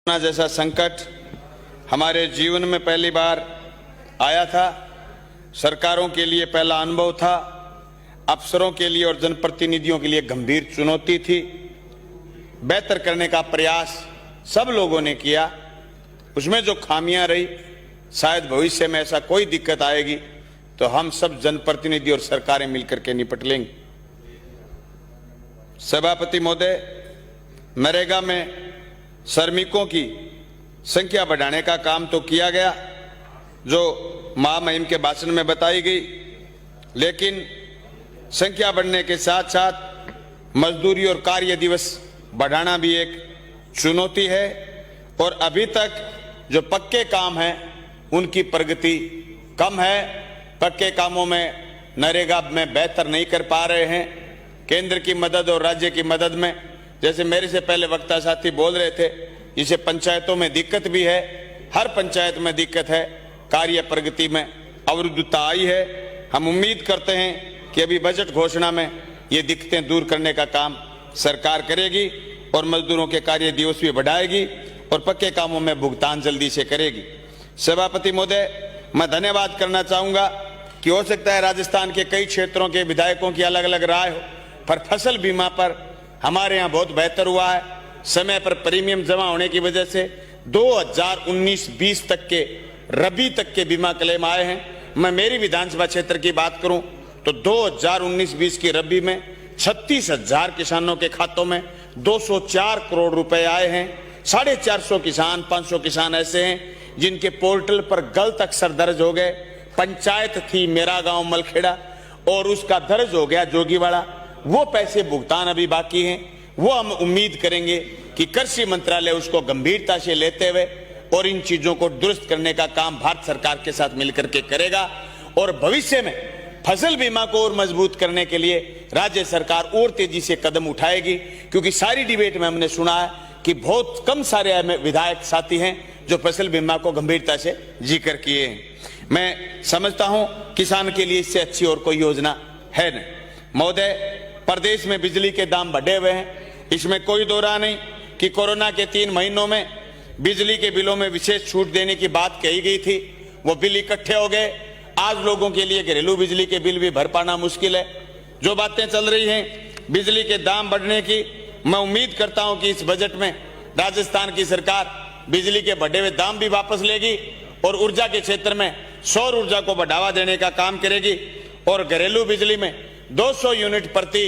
Corona जैसा संकट हमारे जीवन में पहली बार आया था। सरकारों के लिए पहला अनुभव था, अफसरों के लिए और जनप्रतिनिधियों के लिए गंभीर चुनौती थी। बेहतर करने का प्रयास सब लोगों ने किया, उसमें जो खामियां रही, शायद भविष्य में ऐसा कोई दिक्कत आएगी तो हम सब जनप्रतिनिधि और सरकारें मिलकर के निपट लेंगे। सभापति महोदय, नरेगा में श्रमिकों की संख्या बढ़ाने का काम तो किया गया जो महामहिम के भाषण में बताई गई, लेकिन संख्या बढ़ने के साथ साथ मजदूरी और कार्य दिवस बढ़ाना भी एक चुनौती है और अभी तक जो पक्के काम हैं उनकी प्रगति कम है। पक्के कामों में नरेगा में बेहतर नहीं कर पा रहे हैं। केंद्र की मदद और राज्य की मदद में, जैसे मेरे से पहले वक्ता साथी बोल रहे थे, जिसे पंचायतों में दिक्कत भी है, हर पंचायत में दिक्कत है, कार्य प्रगति में अवरुद्धता आई है। हम उम्मीद करते हैं कि अभी बजट घोषणा में ये दिक्कतें दूर करने का काम सरकार करेगी और मजदूरों के कार्य दिवस भी बढ़ाएगी और पक्के कामों में भुगतान जल्दी से करेगी। सभापति महोदय, मैं धन्यवाद करना चाहूंगा कि हो सकता है राजस्थान के कई क्षेत्रों के विधायकों की अलग अलग राय हो, पर फसल बीमा पर हमारे यहाँ बहुत बेहतर हुआ है। समय पर प्रीमियम जमा होने की वजह से 2019-20 तक के रबी तक के बीमा क्लेम आए हैं। मैं मेरी विधानसभा क्षेत्र की बात करूं तो 2019-20 की रबी में 36,000 किसानों के खातों में 204 करोड़ रुपए आए हैं। 450 किसान, 500 किसान ऐसे हैं जिनके पोर्टल पर गलत अक्षर दर्ज हो गए। पंचायत थी मेरा गांव मलखेड़ा और उसका दर्ज हो गया जोगीवाड़ा। वो पैसे भुगतान अभी बाकी हैं, वो हम उम्मीद करेंगे कि कृषि मंत्रालय उसको गंभीरता से लेते हुए और इन चीजों को दुरुस्त करने का काम भारत सरकार के साथ मिलकर के करेगा और भविष्य में फसल बीमा को और मजबूत करने के लिए राज्य सरकार और तेजी से कदम उठाएगी। क्योंकि सारी डिबेट में हमने सुना है कि बहुत कम सारे विधायक साथी हैं जो फसल बीमा को गंभीरता से जिक्र किए हैं। मैं समझता हूं किसान के लिए इससे अच्छी और कोई योजना है नहीं। महोदय, प्रदेश में बिजली के दाम बढ़े हुए हैं, इसमें कोई दो राय नहीं कि कोरोना के 3 महीनों में बिजली के बिलों में विशेष छूट देने की बात कही गई थी, वो बिल इकट्ठे हो गए। आज लोगों के लिए घरेलू बिजली के बिल भी भर पाना मुश्किल है। जो बातें चल रही हैं बिजली के दाम बढ़ने की, मैं उम्मीद करता हूं कि इस बजट में राजस्थान की सरकार बिजली के बढ़े हुए दाम भी वापस लेगी और ऊर्जा के क्षेत्र में सौर ऊर्जा को बढ़ावा देने का काम करेगी और घरेलू बिजली में 200 यूनिट प्रति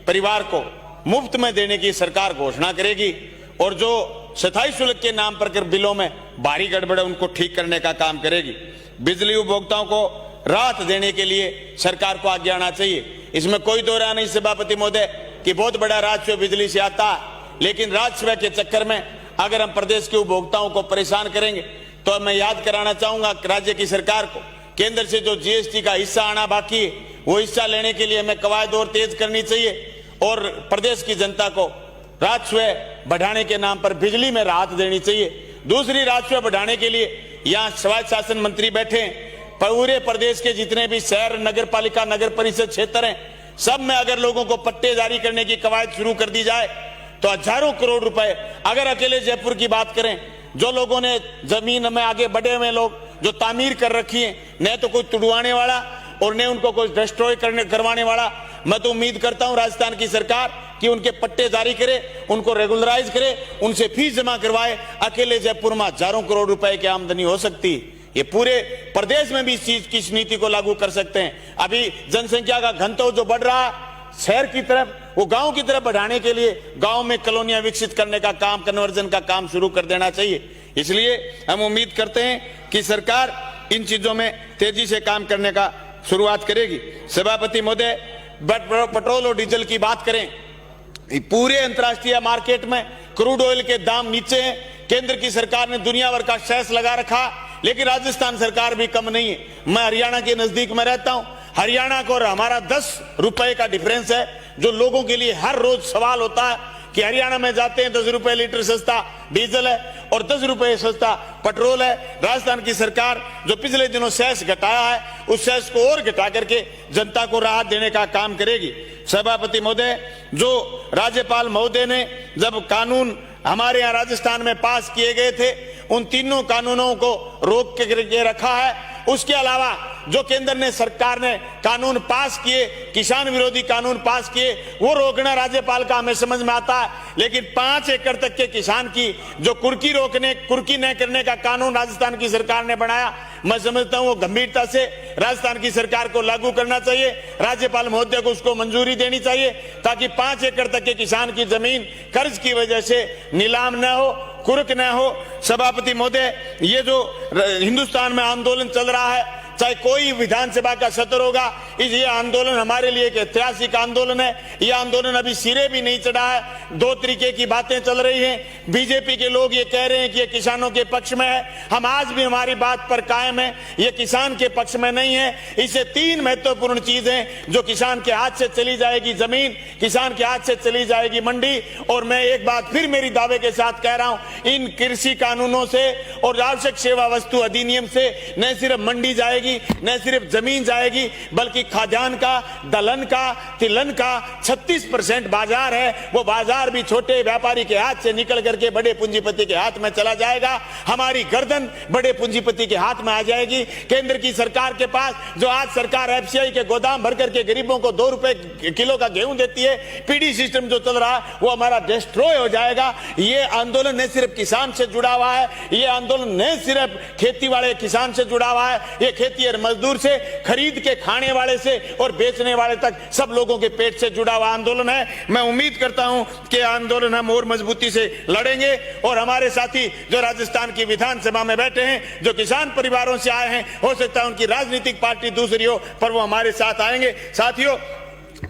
परिवार को मुफ्त में देने की सरकार घोषणा करेगी और जो स्थायी शुल्क के नाम पर बिलों में भारी गड़बड़ है उनको ठीक करने का काम करेगी। बिजली उपभोक्ताओं को राहत देने के लिए सरकार को आगे आना चाहिए, इसमें कोई दो राय नहीं सभापति महोदय कि बहुत बड़ा राजस्व बिजली से आता है, लेकिन राजस्व के चक्कर में अगर हम प्रदेश के उपभोक्ताओं को परेशान करेंगे तो मैं याद कराना चाहूंगा राज्य की सरकार को केंद्र से जो जीएसटी का हिस्सा आना बाकी है वो हिस्सा लेने के लिए हमें कवायद और तेज करनी चाहिए और प्रदेश की जनता को राजस्व बढ़ाने के नाम पर बिजली में राहत देनी चाहिए। दूसरी, राजस्व बढ़ाने के लिए यहाँ स्वायत्त शासन मंत्री बैठे हैं, पूरे प्रदेश के जितने भी शहर, नगर पालिका, नगर परिषद क्षेत्र हैं, सब में अगर लोगों को पट्टे जारी करने की कवायद शुरू कर दी जाए तो हजारों करोड़ रुपए, अगर अकेले जयपुर की बात करें, जो लोगों ने जमीन में आगे बढ़े हुए लोग जो तामीर कर रखी है, न तो कोई तुड़वाने वाला और न उनको कोई डिस्ट्रॉय करवाने वाला, मैं तो उम्मीद करता हूं राजस्थान की सरकार कि उनके पट्टे जारी करे, उनको रेगुलराइज करे, उनसे फीस जमा करवाए। अकेले जयपुर में हजारों करोड़ रुपए की आमदनी हो सकती है। ये पूरे प्रदेश में भी इस चीज की नीति को लागू कर सकते हैं। अभी जनसंख्या का घनत्व जो बढ़ रहा शहर की तरफ, वो गांव की तरफ बढ़ाने के लिए गांव में कॉलोनियां विकसित करने का काम, कन्वर्जन का काम शुरू कर देना चाहिए। इसलिए हम उम्मीद करते हैं कि सरकार इन चीजों में तेजी से काम करने का शुरुआत करेगी। सभापति महोदय, पेट्रोल और डीजल की बात करें, पूरे अंतर्राष्ट्रीय मार्केट में क्रूड ऑयल के दाम नीचे हैं। केंद्र की सरकार ने दुनिया भर का सेस लगा रखा, लेकिन राजस्थान सरकार भी कम नहीं है। मैं हरियाणा के नजदीक में रहता हूं, हरियाणा को और हमारा 10 रुपए का डिफरेंस है, जो लोगों के लिए हर रोज सवाल होता है कि हरियाणा में जाते हैं 10 रुपए लीटर सस्ता डीजल है और 10 रुपए सस्ता पेट्रोल है। राजस्थान की सरकार जो पिछले दिनों सेस घटाया है, उस सेस को और घटा करके जनता को राहत देने का काम करेगी। सभापति महोदय, जो राज्यपाल महोदय ने जब कानून हमारे यहाँ राजस्थान में पास किए गए थे, उन तीनों कानूनों को रोक के रखा है। उसके अलावा जो केंद्र ने सरकार ने कानून पास किए, किसान विरोधी कानून पास किए, वो रोकना राज्यपाल का हमें समझ में आता है। लेकिन 5 एकड़ तक के किसान की जो कुर्की न करने का कानून राजस्थान की सरकार ने बनाया, मैं समझता हूं वो गंभीरता से राजस्थान की सरकार को लागू करना चाहिए। राज्यपाल महोदय को उसको मंजूरी देनी चाहिए ताकि 5 एकड़ तक के किसान की जमीन कर्ज की वजह से नीलाम न हो, कुर्क न हो। सभापति महोदय, ये जो हिंदुस्तान में आंदोलन चल रहा है, चाहे कोई विधानसभा का सत्र होगा, ये आंदोलन हमारे लिए एक ऐतिहासिक आंदोलन है। ये आंदोलन अभी सिरे भी नहीं चढ़ा है। 2 तरीके की बातें चल रही हैं। बीजेपी के लोग ये कह रहे हैं कि ये किसानों के पक्ष में है। हम आज भी हमारी बात पर कायम है, ये किसान के पक्ष में नहीं है। इसे 3 महत्वपूर्ण चीजें जो किसान के हाथ से चली जाएगी, जमीन किसान के हाथ से चली जाएगी, मंडी। और मैं एक बात फिर मेरी दावे के साथ कह रहा हूं, इन कृषि कानूनों से और आवश्यक सेवा वस्तु अधिनियम से न सिर्फ मंडी जाएगी, न सिर्फ जमीन जाएगी, बल्कि खाद्यान्न का, दलहन का, तिलहन का 36% बाजार है, वो बाजार भी छोटे व्यापारी के हाथ से निकल करके बड़े पूंजीपति के हाथ में चला जाएगा। हमारी गर्दन बड़े पूंजीपति के हाथ में आ जाएगी। केंद्र की सरकार के पास जो आज सरकार एफसीआई के गोदाम भर करके गरीबों को 2 रुपए किलो का गेहूं देती है, पीडी सिस्टम जो चल रहा है वो हमारा डिस्ट्रॉय हो जाएगा। ये आंदोलन न सिर्फ किसान से जुड़ा हुआ है, ये आंदोलन न सिर्फ खेती वाले किसान से जुड़ा हुआ है, ये खेती और मजदूर से, खरीद के खाने वाले से और बेचने वाले तक सब लोगों के पेट से जुड़ा हुआ आंदोलन है। मैं उम्मीद करता हूं कि आंदोलन हम और मजबूती से लड़ेंगे और हमारे साथी जो राजस्थान की विधानसभा में बैठे हैं, जो किसान परिवारों से आए हैं, हो सकता है उनकी राजनीतिक पार्टी दूसरी हो, पर वो हमारे साथ आएंगे। साथियों,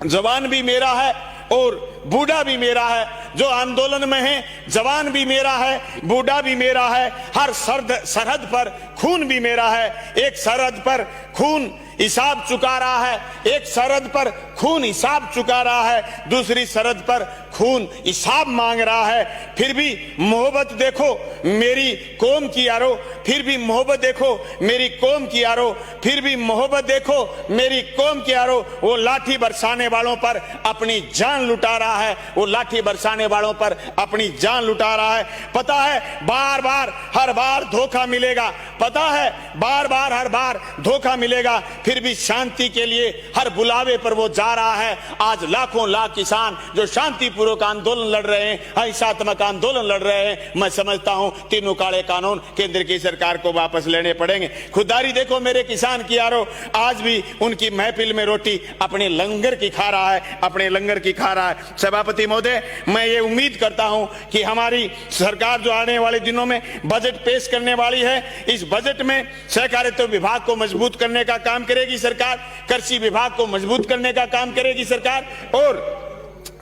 जवान भी मेरा है और बूढ़ा भी मेरा है। जो आंदोलन में है, जवान भी मेरा है, बूढ़ा भी मेरा है। हर सरहद पर खून भी मेरा है। एक सरहद पर खून हिसाब चुका रहा है, एक सरहद पर खून हिसाब चुका रहा है, दूसरी सरहद पर खून हिसाब मांग रहा है। फिर भी मोहब्बत देखो मेरी कौम की यारो, फिर भी मोहब्बत देखो मेरी कौम की यारो, फिर भी मोहब्बत देखो मेरी कौम की यारो। वो लाठी बरसाने वालों पर अपनी जान लुटा रहा है, वो लाठी बरसाने वालों पर अपनी जान लुटा रहा है। पता है बार बार हर बार धोखा मिलेगा, पता है बार बार हर बार धोखा मिलेगा, फिर भी शांति के लिए हर बुलावे पर वो जा रहा है। आज लाखों लाख किसान जो शांतिपूर्वक आंदोलन लड़ रहे हैं, अहिंसात्मक आंदोलन लड़ रहे हैं, मैं समझता हूं तीनों काले कानून केंद्र की सरकार को वापस लेने पड़ेंगे। खुदारी देखो मेरे किसान की यारो, आज भी उनकी महफिल में रोटी अपने लंगर की खा रहा है, अपने लंगर की खा रहा है। सभापति महोदय, मैं ये उम्मीद करता हूं कि हमारी सरकार जो आने वाले दिनों में बजट पेश करने वाली है, इस बजट में सहकारिता विभाग को मजबूत करने का काम करेगी सरकार, कृषि विभाग को मजबूत करने का काम करेगी सरकार, और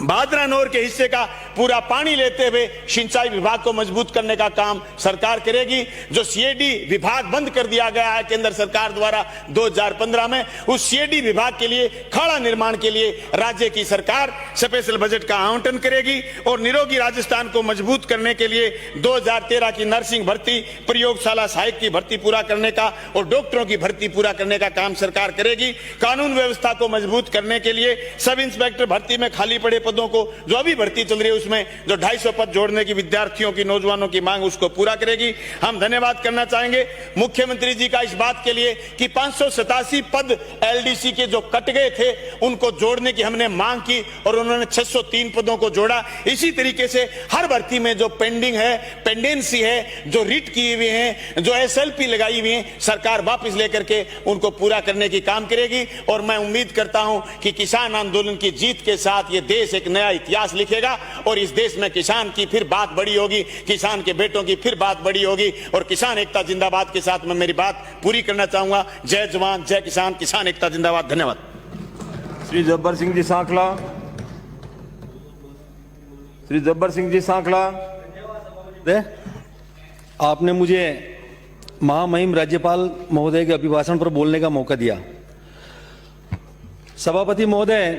भादरा नोर के हिस्से का पूरा पानी लेते हुए सिंचाई विभाग को मजबूत करने का काम सरकार करेगी। जो सीएडी विभाग बंद कर दिया गया है केंद्र सरकार द्वारा 2015 में, उस सीएडी विभाग के लिए खाड़ा निर्माण के लिए राज्य की सरकार स्पेशल बजट का आवंटन करेगी। और निरोगी राजस्थान को मजबूत करने के लिए 2013 की नर्सिंग भर्ती, प्रयोगशाला सहायक की भर्ती पूरा करने का और डॉक्टरों की भर्ती पूरा करने का काम सरकार करेगी। कानून व्यवस्था को मजबूत करने के लिए सब इंस्पेक्टर भर्ती में खाली पड़े पदों को, जो अभी भर्ती चल रही है उसमें जो 250 पद जोड़ने की विद्यार्थियों की, नौजवानों की मांग, उसको पूरा करेगी। हम धन्यवाद करना चाहेंगे मुख्यमंत्री जी का इस बात के लिए कि 587 पद एलडीसी के जो कट गए थे उनको जोड़ने की हमने मांग की और उन्होंने 603 पदों को जोड़ा। इसी तरीके से हर भर्ती में जो पेंडिंग है, पेंडेंसी है, जो रिट किए हुए हैं, जो एसएलपी लगाई हुई है, सरकार वापस लेकर के उनको पूरा करने की काम करेगी। और मैं उम्मीद करता हूं कि किसान आंदोलन की जीत के साथ ये देश एक नया इतिहास लिखेगा और इस देश में किसान की फिर बात बड़ी होगी, किसान के बेटों की फिर बात बड़ी होगी। और किसान एकता जिंदाबाद के साथ मैं मेरी बात पूरी करना चाहूंगा। जय जवान, जय किसान, किसान एकता जिंदाबाद। धन्यवाद। श्री जब्बर सिंह जी सांखला, श्री जब्बर सिंह जी सांखला। आपने मुझे महामहिम राज्यपाल महोदय के अभिभाषण पर बोलने का मौका दिया। सभापति महोदय,